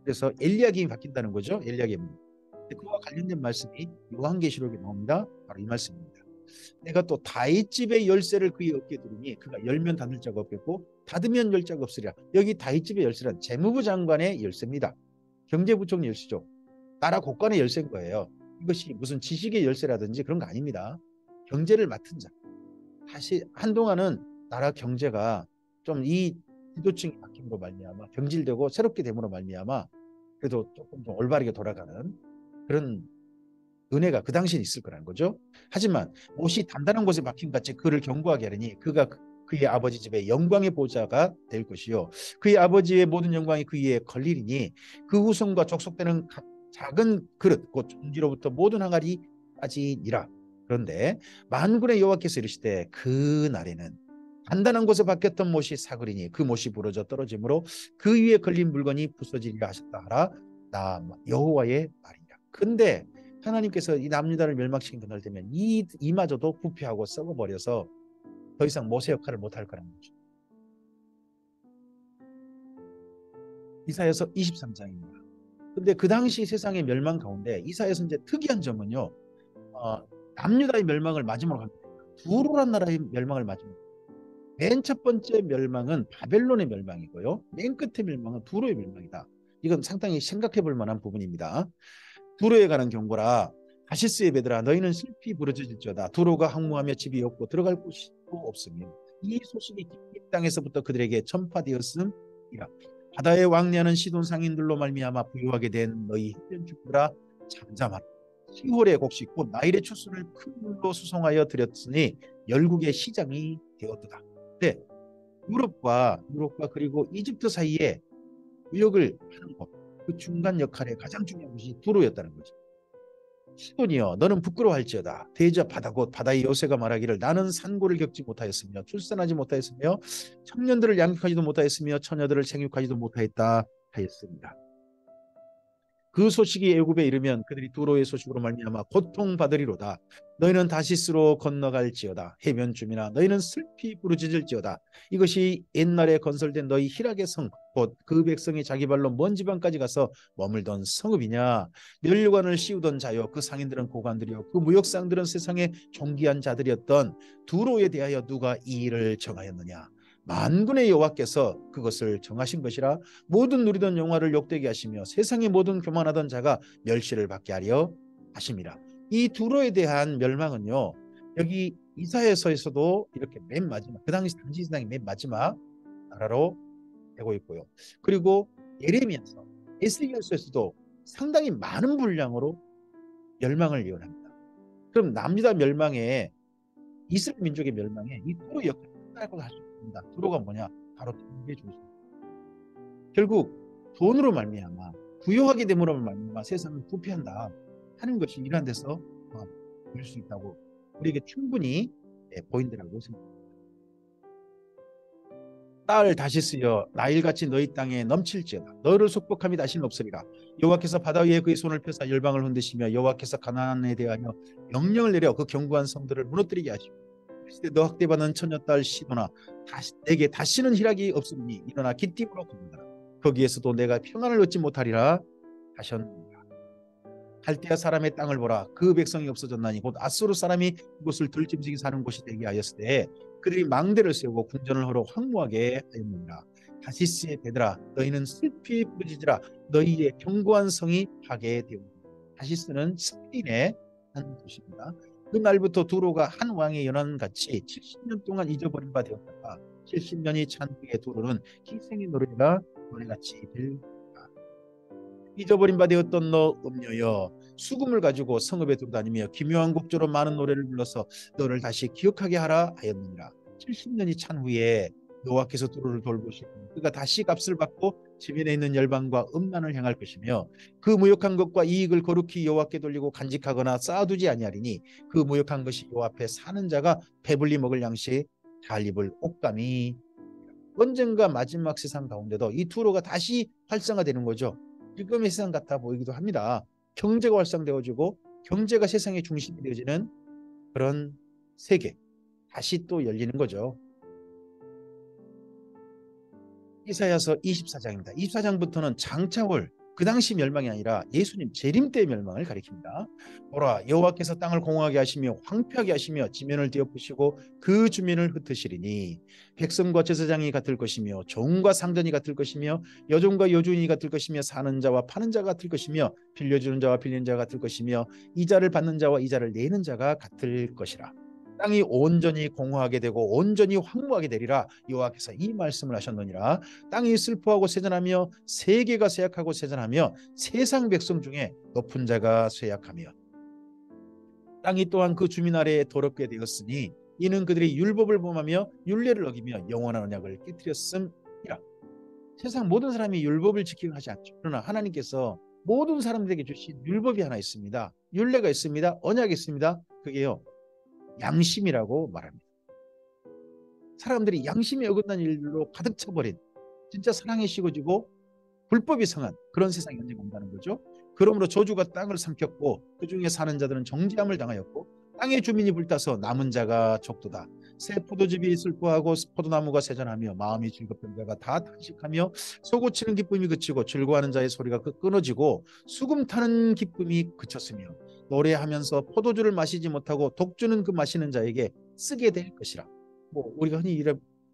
그래서 엘리야김이 바뀐다는 거죠. 엘리야김. 그와 관련된 말씀이 요한계시록에 나옵니다. 바로 이 말씀입니다. 내가 또 다윗 집의 열쇠를 그의 어깨에 두르니 그가 열면 닫을 자가 없겠고 닫으면 열 자가 없으리라. 여기 다윗 집의 열쇠란 재무부 장관의 열쇠입니다. 경제부총리 열쇠죠. 나라 곳간의 열쇠인 거예요. 이것이 무슨 지식의 열쇠라든지 그런 거 아닙니다. 경제를 맡은 자. 다시 한동안은 나라 경제가 좀 이 지도층이 바뀜으로 말미암아 경질되고 새롭게 됨으로 말미암아 그래도 조금 좀 올바르게 돌아가는 그런 은혜가 그 당시에 있을 거라는 거죠. 하지만 못이 단단한 곳에 박힌 같이 그를 견고하게 하려니 그가 그의 아버지 집에 영광의 보좌가 될 것이요 그의 아버지의 모든 영광이 그 위에 걸리리니 그 후손과 족속되는 각 작은 그릇 곧 종지로부터 모든 항아리 까지니라. 그런데 만군의 여호와께서 이르시되 그 날에는 단단한 곳에 박혔던 못이 사그리니 그 못이 부러져 떨어지므로 그 위에 걸린 물건이 부서지리라 하셨다 하라. 나 여호와의 말이라. 근데 하나님께서 이 남유다를 멸망시킨 그날 되면 이마저도 부패하고 썩어버려서 더 이상 모세 역할을 못할 거라는 거죠. 이사야서 23장입니다. 근데 그 당시 세상의 멸망 가운데 이사야서 이제 특이한 점은요. 남유다의 멸망을 마지막으로 합니다. 두로란 나라의 멸망을 마지막으로. 맨 첫 번째 멸망은 바벨론의 멸망이고요. 맨 끝의 멸망은 두로의 멸망이다. 이건 상당히 생각해 볼 만한 부분입니다. 두로에 관한 경고라. 다시스의 베드라 너희는 슬피 부러질지어다. 두로가 항무하며 집이 없고 들어갈 곳이 없으며 이 소식이 깊이 땅에서부터 그들에게 전파되었음이라. 바다의 왕래하는 시돈 상인들로 말미암아 부유하게 된 너희 해변 주부라 잠잠하라. 시홀의 곡식 곧 나일의 추수를 큰 물로 수송하여 드렸으니 열국의 시장이 되었도다. 네, 유럽과 그리고 이집트 사이에 무역을 하는 것, 그 중간 역할의 가장 중요한 것이 두로였다는 거죠. 시돈이여 너는 부끄러워할지어다. 대저 바다 곧 바다의 여새가 말하기를 나는 산고를 겪지 못하였으며 출산하지 못하였으며 청년들을 양육하지도 못하였으며 처녀들을 생육하지도 못하였다 하였습니다. 그 소식이 애굽에 이르면 그들이 두로의 소식으로 말미암아 고통받으리로다. 너희는 다시스로 건너갈지어다. 해변 주민아 너희는 슬피 부르짖을지어다. 이것이 옛날에 건설된 너희 희락의 성 곧 그 백성이 자기 발로 먼 지방까지 가서 머물던 성읍이냐. 멸관을 씌우던 자여 그 상인들은 고관들이요 그 무역상들은 세상의 존귀한 자들이었던 두로에 대하여 누가 이 일을 정하였느냐. 만군의 여호와께서 그것을 정하신 것이라. 모든 누리던 영화를 욕되게 하시며 세상의 모든 교만하던 자가 멸시를 받게 하려 하심이라. 이 두로에 대한 멸망은요. 여기 이사야서에서도 이렇게 맨 마지막 그 당시 세상의 맨 마지막 나라로 되고 있고요. 그리고 예레미야서, 에스겔서에서도 상당히 많은 분량으로 멸망을 예언합니다. 그럼 남유다 멸망에 이스라엘 민족의 멸망에 이 두로 역할이 크다고 할 수 있습니다. 두로가 뭐냐? 바로 경제 중심. 결국 돈으로 말미암아 부유하게 됨으로 말미암아 세상을 부패한다 하는 것이 이러한 데서 볼 수 있다고 우리에게 충분히 보인다고 생각합니다. 딸 다시스여 나일같이 너희 땅에 넘칠지어다. 너를 속복함이 다시는 없으리라. 여호와께서 바다 위에 그의 손을 펴사 열방을 흔드시며 여호와께서 가나안에 대하여 명령을 내려 그 견고한 성들을 무너뜨리게 하시고 너 학대받는 처녀딸 시도나 내게 다시는 희락이 없으니 일어나 기띔으로 걷는다. 거기에서도 내가 평안을 얻지 못하리라 하셨느니라. 갈대아 사람의 땅을 보라. 그 백성이 없어졌나니 곧 아수르 사람이 그곳을 들짐승이 사는 곳이 되게 하였으되 그들이 망대를 세우고 궁전을 하러 황무하게 하였느니라. 다시스의 베드라 너희는 슬피 부르짖으라. 너희의 견고한 성이 파괴되었느니라. 다시스는 스페인의 한 도시입니다. 그 날부터 두로가 한 왕의 연한같이 70년 동안 잊어버린 바 되었다가 70년이 찬 후에 두로는 희생의 노래같이 들리라. 잊어버린 바 되었던 너 음녀여 수금을 가지고 성읍에 돌아다니며 기묘한 곡조로 많은 노래를 불러서 너를 다시 기억하게 하라 하였느니라. 70년이 찬 후에 여호와께서 두로를 돌보시고 그가 다시 값을 받고 지면에 있는 열방과 음란을 향할 것이며 그 무역한 것과 이익을 거룩히 여호와께 돌리고 간직하거나 쌓아두지 아니하리니 그 무역한 것이 여호와 앞에 사는 자가 배불리 먹을 양식 잘 입을 옷감이 언젠가 마지막 세상 가운데도 이 두로가 다시 활성화되는 거죠. 지금의 세상 같아 보이기도 합니다. 경제가 활성되어지고 경제가 세상의 중심이 되어지는 그런 세계 다시 또 열리는 거죠. 이사야서 24장입니다. 24장부터는 장차올 그 당시 멸망이 아니라 예수님 재림 때의 멸망을 가리킵니다. 보라 여호와께서 땅을 공허하게 하시며 황폐하게 하시며 지면을 뒤엎으시고 그 주민을 흩으시리니 백성과 제사장이 같을 것이며 종과 상전이 같을 것이며 여종과 여주인이 같을 것이며 사는 자와 파는 자가 같을 것이며 빌려주는 자와 빌리는 자가 같을 것이며 이자를 받는 자와 이자를 내는 자가 같을 것이라. 땅이 온전히 공허하게 되고 온전히 황무하게 되리라. 여호와께서 이 말씀을 하셨느니라. 땅이 슬퍼하고 쇠잔하며 세계가 쇠약하고 쇠잔하며 세상 백성 중에 높은 자가 쇠약하며 땅이 또한 그 주민 아래에 더럽게 되었으니 이는 그들이 율법을 범하며 율례를 어기며 영원한 언약을 깨뜨렸음이라. 세상 모든 사람이 율법을 지키고 하지 않죠. 그러나 하나님께서 모든 사람들에게 주신 율법이 하나 있습니다. 율례가 있습니다. 언약이 있습니다. 그게요, 양심이라고 말합니다. 사람들이 양심이 어긋난 일로 가득 차버린, 진짜 사랑이 식어지고 불법이 성한 그런 세상이 언젠가 온다는 거죠. 그러므로 저주가 땅을 삼켰고 그 중에 사는 자들은 정죄함을 당하였고 땅의 주민이 불타서 남은 자가 적도다. 새 포도즙이 슬퍼하고 포도나무가 세잔하며 마음이 즐겁던 자가 다 탄식하며 솟구치는 기쁨이 그치고 즐거워하는 자의 소리가 끊어지고 수금 타는 기쁨이 그쳤으며 노래하면서 포도주를 마시지 못하고 독주는 그 마시는 자에게 쓰게 될 것이라. 뭐 우리가 흔히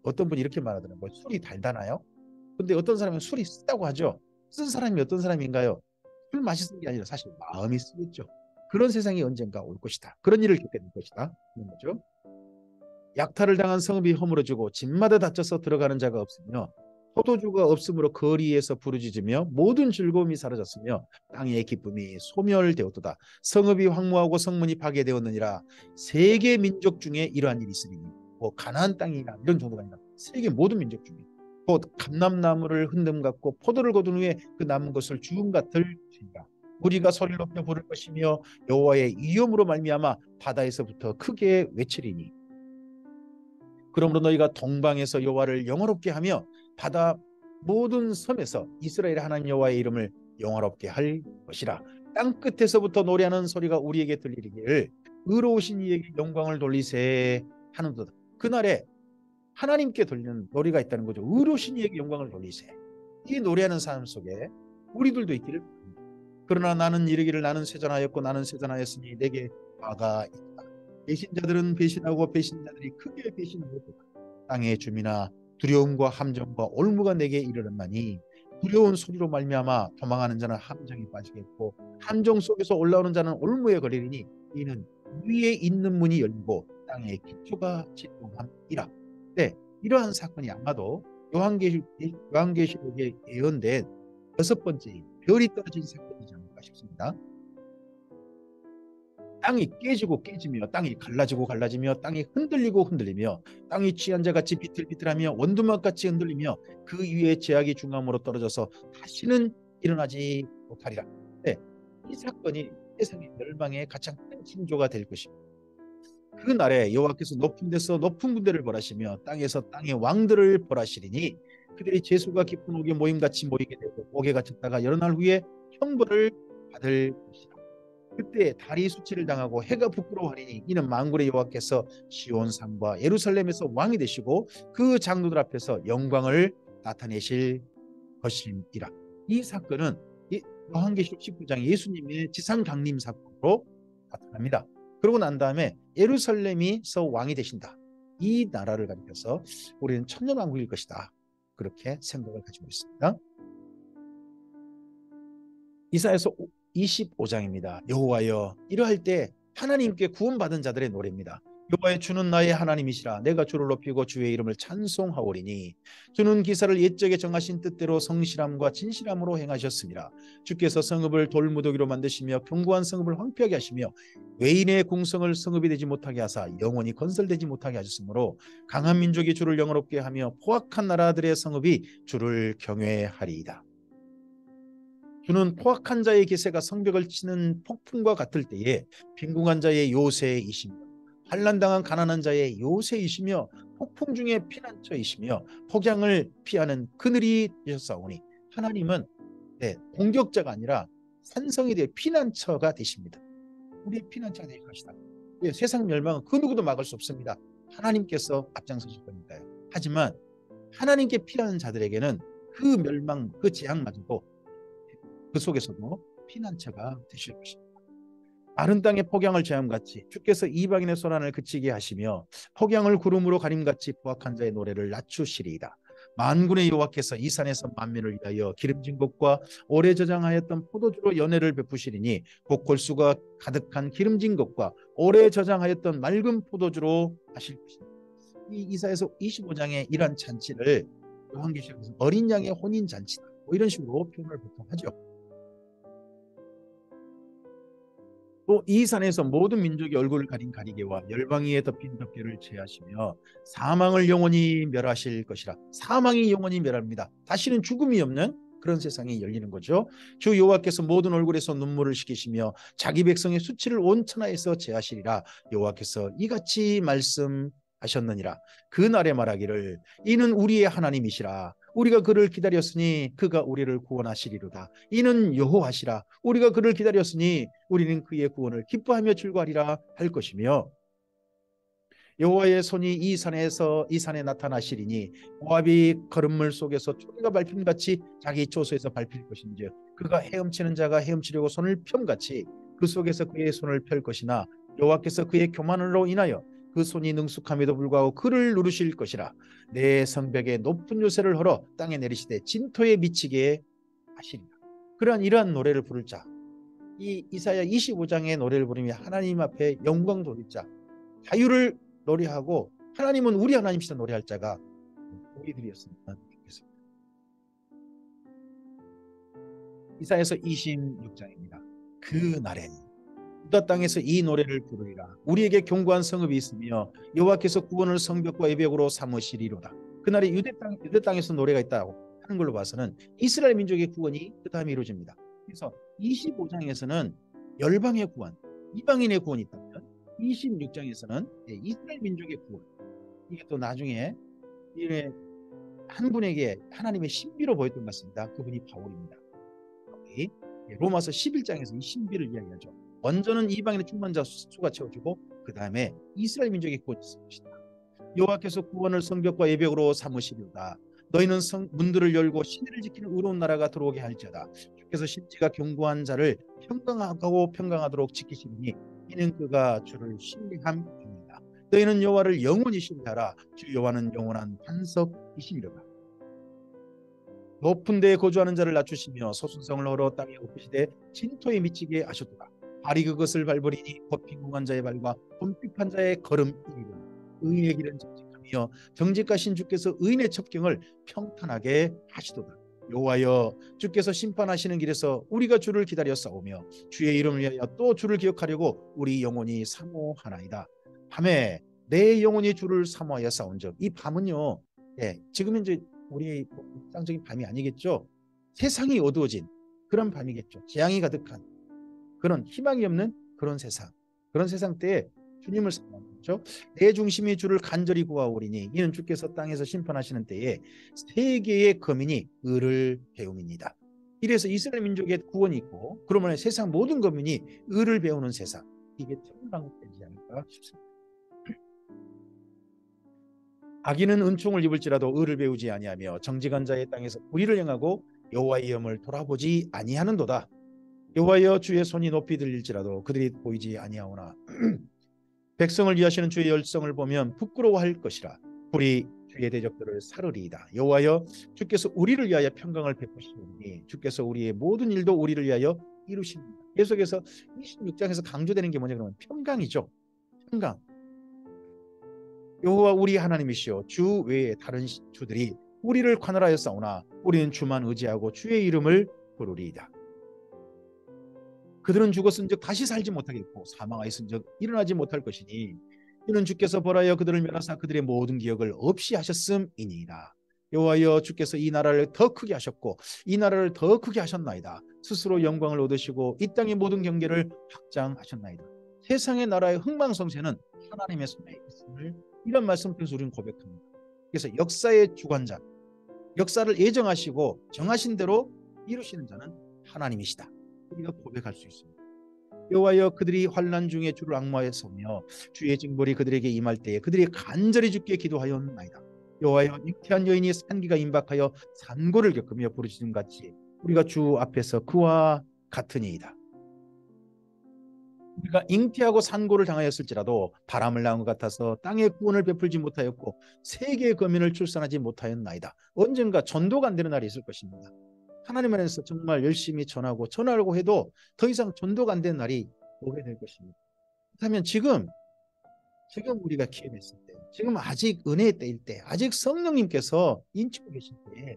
어떤 분이 이렇게 말하더라고요. 술이 달다나요? 근데 어떤 사람은 술이 쓰다고 하죠. 쓴 사람이 어떤 사람인가요? 술 맛이 게 아니라 사실 마음이 쓰겠죠. 그런 세상이 언젠가 올 것이다. 그런 일을 겪게 될 것이다. 그런 거죠. 약탈을 당한 성읍이 허물어지고 집마다 닫혀서 들어가는 자가 없으며 포도주가 없으므로 거리에서 부르짖으며 모든 즐거움이 사라졌으며 땅의 기쁨이 소멸되었도다. 성읍이 황무하고 성문이 파괴되었느니라. 세계 민족 중에 이러한 일이 있으리니, 뭐 가나안 땅이나 이런 정도가 아니라 세계 모든 민족 중에 곧 감람나무를 흔듦 같고 포도를 거둔 후에 그 남은 것을 주음 같을 것이니라. 우리가 소리를 높여 부를 것이며 여호와의 위엄으로 말미암아 바다에서부터 크게 외치리니, 그러므로 너희가 동방에서 여호와를 영화롭게 하며 바다 모든 섬에서 이스라엘 하나님 여호와의 이름을 영화롭게 할 것이라. 땅 끝에서부터 노래하는 소리가 우리에게 들리기를 의로우신 이에게 영광을 돌리세 하는도다. 그날에 하나님께 돌리는 노래가 있다는 거죠. 의로우신 이에게 영광을 돌리세. 이 노래하는 삶 속에 우리들도 있기를 바랍니다. 그러나 나는 이르기를 나는 쇠잔하였고 나는 쇠잔하였으니 내게 화가 있다. 배신자들은 배신하고 배신자들이 크게 배신하였다. 땅의 주민아, 두려움과 함정과 올무가 내게 이르렀나니 두려운 소리로 말미암아 도망하는 자는 함정에 빠지겠고 함정 속에서 올라오는 자는 올무에 걸리리니 이는 위에 있는 문이 열리고 땅의 기초가 진동함이라. 네, 이러한 사건이 아마도 요한계시록에 예언된 6번째 별이 떨어진 사건이지 않을까 싶습니다. 땅이 깨지고 깨지며 땅이 갈라지고 갈라지며 땅이 흔들리고 흔들리며 땅이 취한 자같이 비틀비틀하며 원두막같이 흔들리며 그 위에 제약이 중함으로 떨어져서 다시는 일어나지 못하리라. 네, 이 사건이 세상의 멸망의 가장 큰 징조가 될 것입니다. 그 날에 여호와께서 높은 데서 높은 군대를 벌하시며 땅에서 땅의 왕들을 벌하시리니 그들이 재수가 깊은 옥에 모임같이 모이게 되고 옥에 갇혔다가 여러 날 후에 형벌을 받을 것이라. 그때 달이 수치를 당하고 해가 부끄러워하리니 이는 만군의 여호와께서 시온산과 예루살렘에서 왕이 되시고 그 장로들 앞에서 영광을 나타내실 것임이라. 이 사건은 요한계시록 19장 예수님의 지상 강림 사건으로 나타납니다. 그러고 난 다음에 예루살렘이서 왕이 되신다. 이 나라를 가리켜서 우리는 천년왕국일 것이다. 그렇게 생각을 가지고 있습니다. 이사야서 25장입니다. 여호와여, 이러할 때 하나님께 구원받은 자들의 노래입니다. 여호와여, 주는 나의 하나님이시라. 내가 주를 높이고 주의 이름을 찬송하오리니 주는 기사를 옛적에 정하신 뜻대로 성실함과 진실함으로 행하셨습니다. 주께서 성읍을 돌무더기로 만드시며 견고한 성읍을 황폐하게 하시며 외인의 궁성을 성읍이 되지 못하게 하사 영원히 건설되지 못하게 하셨으므로 강한 민족이 주를 영화롭게 하며 포악한 나라들의 성읍이 주를 경외하리이다. 주는 포악한 자의 기세가 성벽을 치는 폭풍과 같을 때에 빈궁한 자의 요새이시며 환난당한 가난한 자의 요새이시며 폭풍 중에 피난처이시며 폭양을 피하는 그늘이 되셨사오니, 하나님은 공격자가 아니라 산성이 되어 피난처가 되십니다. 우리의 피난처가 되실 것이다. 세상 멸망은 그 누구도 막을 수 없습니다. 하나님께서 앞장서실 겁니다. 하지만 하나님께 피하는 자들에게는 그 멸망, 그 재앙마저도 그 속에서도 피난처가 되실 것입니다. 마른 땅에 폭양을 제함같이 주께서 이방인의 소란을 그치게 하시며 폭양을 구름으로 가림같이 포악한 자의 노래를 낮추시리이다. 만군의 여호와께서 이 산에서 만민을 위하여 기름진 것과 오래 저장하였던 포도주로 연회를 베푸시리니 곧 골수가 가득한 기름진 것과 오래 저장하였던 맑은 포도주로 하실 것이다. 이 이사야서 25장의 이러한 잔치를 요한계시록에서 어린 양의 혼인 잔치다, 뭐 이런 식으로 표현을 보통 하죠. 또 이 산에서 모든 민족의 얼굴을 가린 가리개와 열방 위에 덮인 덮개를 제하시며 사망을 영원히 멸하실 것이라. 사망이 영원히 멸합니다. 다시는 죽음이 없는 그런 세상이 열리는 거죠. 주 여호와께서 모든 얼굴에서 눈물을 씻기시며 자기 백성의 수치를 온 천하에서 제하시리라. 여호와께서 이같이 말씀하셨느니라. 그 날에 말하기를 이는 우리의 하나님이시라. 우리가 그를 기다렸으니 그가 우리를 구원하시리로다. 이는 여호와시라. 우리가 그를 기다렸으니 우리는 그의 구원을 기뻐하며 즐거하리라 할 것이며, 여호와의 손이 이 산에 나타나시리니 모압이 거름물 속에서 초리가 밟힘같이 자기 초소에서 밟힐 것인지, 그가 헤엄치는 자가 헤엄치려고 손을 펴같이 그 속에서 그의 손을 펼 것이나 여호와께서 그의 교만으로 인하여 그 손이 능숙함에도 불구하고 그를 누르실 것이라. 내 성벽에 높은 요새를 헐어 땅에 내리시되 진토에 미치게 하시리라. 이러한 노래를 부를 자, 이 이사야 25장의 노래를 부르며 하나님 앞에 영광 돌릴 자, 자유를 노래하고 하나님은 우리 하나님이시다 노래할 자가 우리들이었으면 좋겠습니다. 이사야서 26장입니다. 그 날에 유다 땅에서 이 노래를 부르리라. 우리에게 견고한 성읍이 있으며 여호와께서 구원을 성벽과 예벽으로 삼으시리로다. 그날에 유대 땅에서 노래가 있다고 하는 걸로 봐서는 이스라엘 민족의 구원이 그 다음에 이루어집니다. 그래서 25장에서는 열방의 구원, 이방인의 구원이 있다면 26장에서는 이스라엘 민족의 구원, 이게 또 나중에 한 분에게 하나님의 신비로 보였던 것 같습니다. 그분이 바울입니다. 로마서 11장에서 이 신비를 이야기하죠. 먼저는 이방인의 충만자 수가 채워지고 그 다음에 이스라엘 민족의 구원이 있을 것이다. 여호와께서 구원을 성벽과 예벽으로 삼으시리로다. 너희는 문들을 열고 시내를 지키는 의로운 나라가 들어오게 할지어다. 주께서 심지가 견고한 자를 평강하고 평강하도록 지키시리니 이는 그가 주를 신뢰함입니다. 너희는 여호와를 영원히 신뢰하라. 주 여호와는 영원한 반석이시리로다. 높은 데에 거주하는 자를 낮추시며 소순성을 헐어 땅에 엎으시되 진토에 미치게 하셨도다. 발이 그것을 밟으리니 곧 빈궁한 자의 발과 봄빛한 자의 걸음이니라. 의인의 길은 정직하며 정직하신 주께서 의인의 첩경을 평탄하게 하시도다. 여호와여, 주께서 심판하시는 길에서 우리가 주를 기다려 싸우며 주의 이름을 위하여 또 주를 기억하려고 우리 영혼이 사모하나이다. 밤에 내 영혼이 주를 사모하여 싸운즉, 이 밤은요, 지금 현재 우리 일상적인 밤이 아니겠죠. 세상이 어두워진 그런 밤이겠죠. 재앙이 가득한 그런 희망이 없는 그런 세상 때에 주님을 사모하는 거죠. 내 중심이 주를 간절히 구하오리니 이는 주께서 땅에서 심판하시는 때에 세계의 거민이 의를 배움이니이다. 이래서 이스라엘 민족의 구원이 있고, 그러면 세상 모든 거민이 의를 배우는 세상, 이게 천당되지 않을까 싶습니다. 악인은 은총을 입을지라도 의를 배우지 아니하며 정직한 자의 땅에서 불의를 행하고 여호와의 영을 돌아보지 아니하는도다. 여호와여, 주의 손이 높이 들릴지라도 그들이 보이지 아니하오나 백성을 위하시는 주의 열성을 보면 부끄러워할 것이라. 불이 주의 대적들을 사르리이다. 여호와여, 주께서 우리를 위하여 평강을 베푸시오니 주께서 우리의 모든 일도 우리를 위하여 이루십니다. 계속해서 26장에서 강조되는 게 뭐냐 그러면 평강이죠. 평강. 여호와 우리 하나님이시여, 주 외에 다른 주들이 우리를 관할하여 싸우나 우리는 주만 의지하고 주의 이름을 부르리이다. 그들은 죽었은즉 다시 살지 못하겠고 사망하였은즉 일어나지 못할 것이니 이는 주께서 벌하여 그들을 멸하사 그들의 모든 기억을 없이 하셨음이니이다. 여호와여, 주께서 이 나라를 더 크게 하셨고 이 나라를 더 크게 하셨나이다. 스스로 영광을 얻으시고 이 땅의 모든 경계를 확장하셨나이다. 세상의 나라의 흥망성쇠는 하나님의 손에 있음을, 이런 말씀을 통해서 우리는 고백합니다. 그래서 역사의 주관자, 역사를 예정하시고 정하신 대로 이루시는 자는 하나님이시다. 우리가 고백할 수 있습니다. 여호와여, 그들이 환난 중에 주를 앙모하였으며 주의 징벌이 그들에게 임할 때에 그들이 간절히 주께 기도하였나이다. 여호와여, 잉태한 여인이 산기가 임박하여 산고를 겪으며 부르짖음 같이 우리가 주 앞에서 그와 같으니이다. 우리가 잉태하고 산고를 당하였을지라도 바람을 낳은 것 같아서 땅에 구원을 베풀지 못하였고 세계의 거민을 출산하지 못하였나이다. 언젠가 전도가 안 되는 날이 있을 것입니다. 하나님 안에서 정말 열심히 전하고 해도 더 이상 전도가 안 되는 날이 오게 될 것입니다. 그렇다면 지금 우리가 기회를 했을 때, 지금 아직 은혜의 때일 때, 아직 성령님께서 인치고 계실 때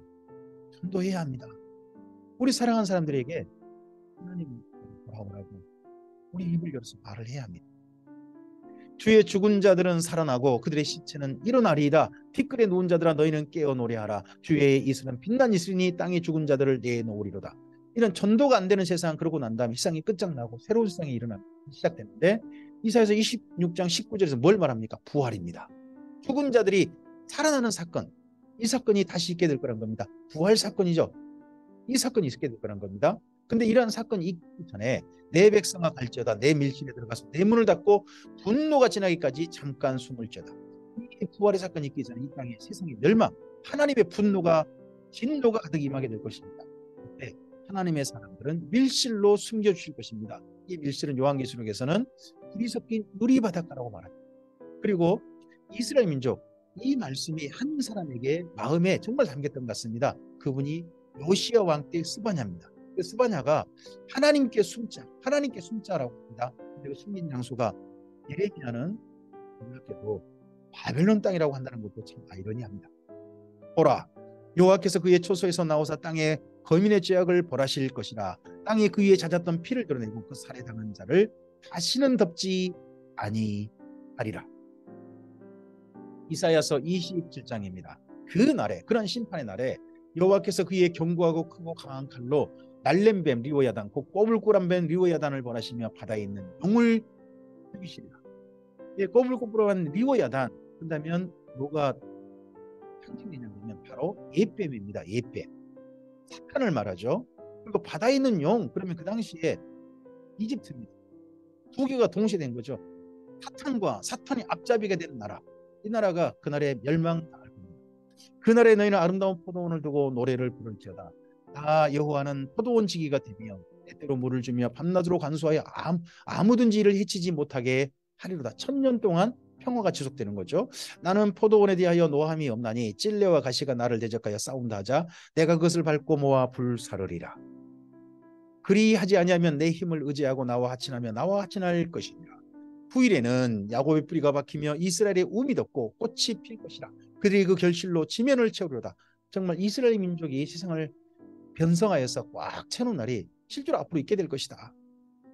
전도해야 합니다. 우리 사랑하는 사람들에게 하나님 돌아오라고 우리 입을 열어서 말을 해야 합니다. 주의 죽은 자들은 살아나고 그들의 시체는 일어나리이다. 티끌에 누운 자들아 너희는 깨어 노래하라. 주의 이슬은 빛난 이슬이니 땅에 죽은 자들을 내놓으리로다. 이런 전도가 안 되는 세상, 그러고 난 다음에 세상이 끝장나고 새로운 세상이 시작되는데, 이사야서 26장 19절에서 뭘 말합니까? 부활입니다. 죽은 자들이 살아나는 사건, 이 사건이 다시 있게 될 거란 겁니다. 부활 사건이죠. 이 사건이 있게 될 거란 겁니다. 근데 이러한 사건이 있기 전에 내 백성아 갈지어다 내 밀실에 들어가서 내 문을 닫고 분노가 지나기까지 잠깐 숨을지어다. 이 부활의 사건이 있기 전에 이 땅에 세상의 멸망, 하나님의 분노가, 진노가 가득 임하게 될 것입니다. 그때 하나님의 사람들은 밀실로 숨겨주실 것입니다. 이 밀실은 요한계시록에서는 불이 섞인 누리바닷가라고 말합니다. 그리고 이스라엘 민족, 이 말씀이 한 사람에게 마음에 정말 담겼던 것 같습니다. 그분이 요시야 왕 때 스바냐입니다. 그 스바냐가 하나님께 숨자라고 합니다. 근데 그 숨긴 장소가 예레미야는 놀랍게도 바벨론 땅이라고 한다는 것도 참 아이러니합니다. 보라, 여호와께서 그의 초소에서 나오사 땅에 거민의 죄악을 벌하실 것이라. 땅이 그 위에 잦았던 피를 드러내고 그 살해당한 자를 다시는 덮지 아니하리라. 이사야서 27장입니다. 그 날에, 그런 심판의 날에 여호와께서 그의 견고하고 크고 강한 칼로 날렘 뱀 리오야단, 곧 꼬불꼬불한 뱀 리오야단을 벌하시며 바다에 있는 용을 죽이시리라. 꼬불꼬불한 리오야단, 그렇다면 뭐가 상징되냐면 바로 옛뱀입니다. 옛뱀, 사탄을 말하죠. 그리고 바다에 있는 용, 그러면 그 당시에 이집트입니다. 두 개가 동시에 된 거죠. 사탄이 앞잡이가 되는 나라, 이 나라가 그날에 멸망당할 겁니다. 그날에 너희는 아름다운 포도원을 두고 노래를 부를지어다. 나 여호와는 포도원 지기가 되며 때때로 물을 주며 밤낮으로 간수하여 아무든지 이를 해치지 못하게 하리로다. 1000년 동안 평화가 지속되는 거죠. 나는 포도원에 대하여 노함이 없나니 찔레와 가시가 나를 대적하여 싸운다 하자 내가 그것을 밟고 모아 불사르리라. 그리하지 아니하면 내 힘을 의지하고 나와 하친하며 나와 하친할 것이니라. 후일에는 야곱의 뿌리가 박히며 이스라엘의 움이 덮고 꽃이 필 것이라. 그들이 그 결실로 지면을 채우리로다. 정말 이스라엘 민족이 세상을 변성하여서 꽉 채우는 날이 실제로 앞으로 있게 될 것이다.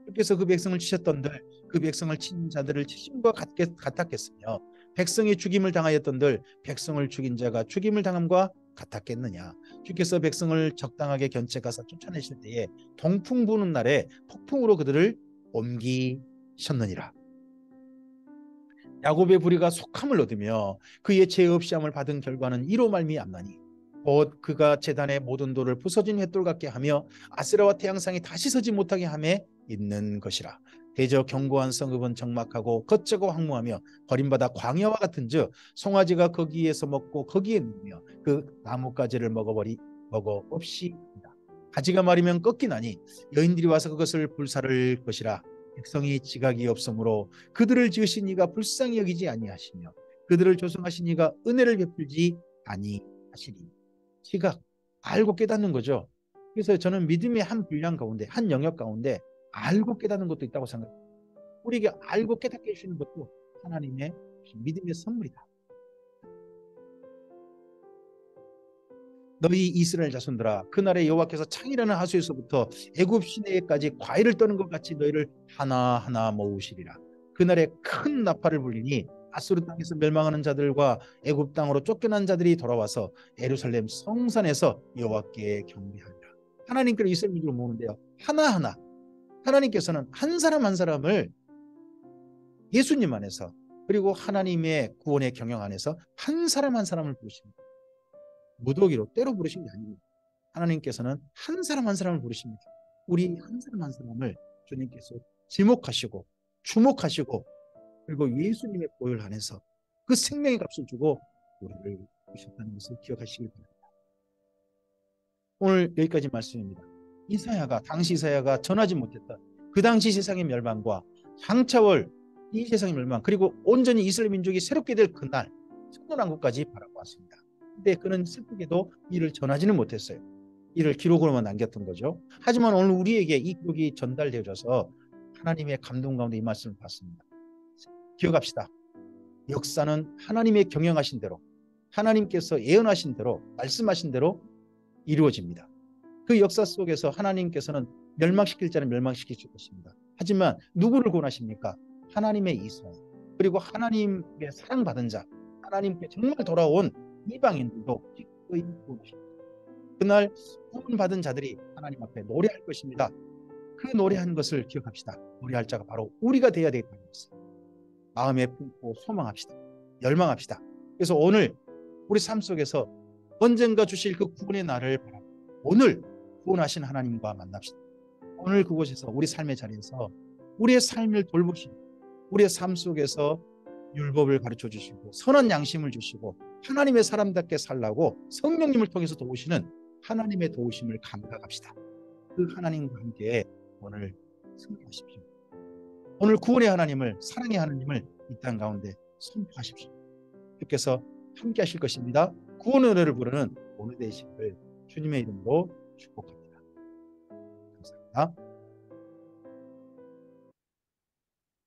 그래서 그 백성을 치셨던들, 그 백성을 친 자들을 치심과 같았겠으며 백성이 죽임을 당하였던들 백성을 죽인 자가 죽임을 당함과 같았겠느냐. 주께서 백성을 적당하게 견책하사 쫓아내실 때에 동풍 부는 날에 폭풍으로 그들을 옮기셨느니라. 야곱의 부리가 속함을 얻으며 그의 죄 없이 함을 받은 결과는 이로 말미암나니 곧 그가 제단의 모든 돌을 부서진 횃돌 같게 하며 아세라와 태양상이 다시 서지 못하게 함에 있는 것이라. 대저 견고한 성읍은 적막하고 걷자고 황무하며 버림받아 광야와 같은즉 송아지가 거기에서 먹고 거기에 누우며 그 나뭇가지를 먹어 없이 한다. 가지가 마르면 꺾이나니 여인들이 와서 그것을 불사를 것이라. 백성이 지각이 없으므로 그들을 지으신 이가 불쌍히 여기지 아니하시며 그들을 조성하신 이가 은혜를 베풀지 아니하시니. 지각, 알고 깨닫는 거죠. 그래서 저는 믿음의 한 분량 가운데, 한 영역 가운데 알고 깨닫는 것도 있다고 생각합니다. 우리에게 알고 깨닫게 해주시는 것도 하나님의 믿음의 선물이다. 너희 이스라엘 자손들아, 그날에 여호와께서 창이라는 하수에서부터 애굽 시내까지 과일을 떠는 것 같이 너희를 하나하나 모으시리라. 그날에 큰 나팔을 불리니 아수르 땅에서 멸망하는 자들과 애굽 땅으로 쫓겨난 자들이 돌아와서 예루살렘 성산에서 여호와께 경배하리라. 하나님께로 이스라엘 민족을 모으는데요, 하나하나 하나님께서는 한 사람 한 사람을 예수님 안에서, 그리고 하나님의 구원의 경영 안에서 한 사람 한 사람을 부르십니다. 무더기로 때로 부르신 게 아닙니다. 하나님께서는 한 사람 한 사람을 부르십니다. 우리 한 사람 한 사람을 주님께서 지목하시고 주목하시고, 그리고 예수님의 보혈 안에서 그 생명의 값을 주고 우리를 부르셨다는 것을 기억하시길 바랍니다. 오늘 여기까지 말씀입니다. 당시 이사야가 전하지 못했던 그 당시 세상의 멸망과 장차올 이 세상의 멸망 그리고 온전히 이스라엘 민족이 새롭게 될 그날 천년왕국까지 바라보았습니다. 근데 그는 슬프게도 이를 전하지는 못했어요. 이를 기록으로만 남겼던 거죠. 하지만 오늘 우리에게 이 기록이 전달되어져서 하나님의 감동 가운데 이 말씀을 받습니다. 기억합시다. 역사는 하나님의 경영하신 대로 하나님께서 예언하신 대로 말씀하신 대로 이루어집니다. 그 역사 속에서 하나님께서는 멸망시킬 자는 멸망시키실 것입니다. 하지만 누구를 구원하십니까? 하나님의 이스라엘 그리고 하나님의 사랑받은 자 하나님께 정말 돌아온 이방인들도 기꺼이 구원하십니다. 그날 구원받은 자들이 하나님 앞에 노래할 것입니다. 그 노래하는 것을 기억합시다. 노래할 자가 바로 우리가 되어야 되겠다는 것을 마음에 품고 소망합시다. 열망합시다. 그래서 오늘 우리 삶 속에서 언젠가 주실 그 구원의 날을 바라보고 오늘 구원하신 하나님과 만납시다. 오늘 그곳에서 우리 삶의 자리에서 우리의 삶을 돌보시고 우리의 삶 속에서 율법을 가르쳐 주시고 선한 양심을 주시고 하나님의 사람답게 살라고 성령님을 통해서 도우시는 하나님의 도우심을 감각합시다. 그 하나님과 함께 오늘 승리하십시오. 오늘 구원의 하나님을 사랑의 하나님을 이 땅 가운데 선포하십시오. 주께서 함께 하실 것입니다. 구원의 노래를 부르는 오늘 되시기를 주님의 이름으로 축복합니다. 감사합니다.